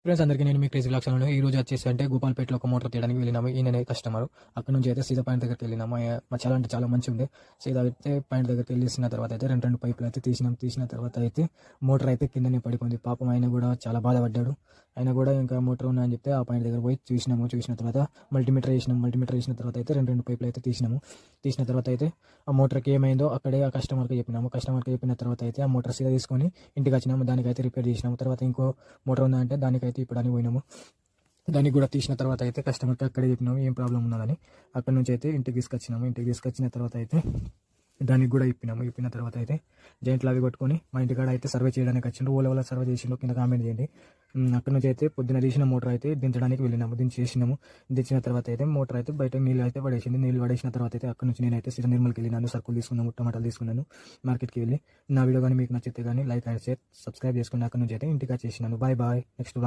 Friends అందరికీ నేను మీ crazy లక్షణాలను ఈ రోజు వచ్చేసి అంటే గోపాల్పేటలో ఒక మోటార్ తీయడానికి వెళ్ళినాము. ఈయననే కస్టమర్. అక్కడ నుంచి అయితే సీదా పాయింట్ దగ్గరికి వెళ్ళినాము. చాలా అంటే చాలా మంచిగా ఉండే. సీదా అయితే పాయింట్ దగ్గరికి వెళ్ళేసిన తర్వాత అయితే రెండు పైపులు అయితే తీసిన తర్వాత అయితే మోటార్ అయితే కిందనే పడిపోయింది. పాపం ఆయన కూడా చాలా బాధపడ్డాడు. ఆయన కూడా ఇంకా మోటార్ ఉన్నాయని చెప్తే ఆ పాయింట్ దగ్గర పోయి చూసిన తర్వాత మల్టీమీటర్ వేసిన తర్వాత అయితే రెండు పైపులు అయితే తీసిన తర్వాత అయితే ఆ మోటార్కి ఏమైందో అక్కడే ఆ కస్టమర్కి చెప్పిన తర్వాత అయితే ఆ మోటార్ సీదా తీసుకొని ఇంటికి వచ్చినాము. దానికైతే రిపేర్ చేసినాము. తర్వాత ఇంకో మోటార్ ఉందంటే దానికైతే ఇప్పుడు అని పోయినాము. దానికి కూడా తీసిన తర్వాత అయితే కస్టమర్కి అక్కడే చెప్పినాము ఏం ప్రాబ్లం ఉన్నదని. అక్కడ నుంచి అయితే ఇంటికి తీసుకొచ్చిన తర్వాత అయితే దానికి కూడా ఇప్పిన తర్వాత అయితే జాయింట్లు అవి కొట్టుకొని మా ఇంటికాడ అయితే సర్వే చేయడానికి వచ్చిండు. ఓల సర్వే చేసిండు కింద కామెంట్ చేయండి. అక్కడ నుంచి అయితే పొద్దున తీసిన మోటార్ అయితే దించడానికి వెళ్ళినాము. దించిన తర్వాత అయితే మోటార్ అయితే బయట నీళ్ళు అయితే పడేసింది. నీళ్ళు పడేసిన తర్వాత అయితే అక్కడ నుంచి నేనైతే సీదా నిర్మల్కి వెళ్ళినాను. సరుకులు తీసుకున్నాము, టమాటాలు తీసుకున్నాను. మార్కెట్కి వెళ్ళి నా వీడియో కానీ మీకు నచ్చితే కానీ లైక్ అండ్ షేర్ సబ్స్క్రైబ్ చేసుకుని అక్కడ నుంచి అయితే ఇంటికి వచ్చేసినాను. Bye next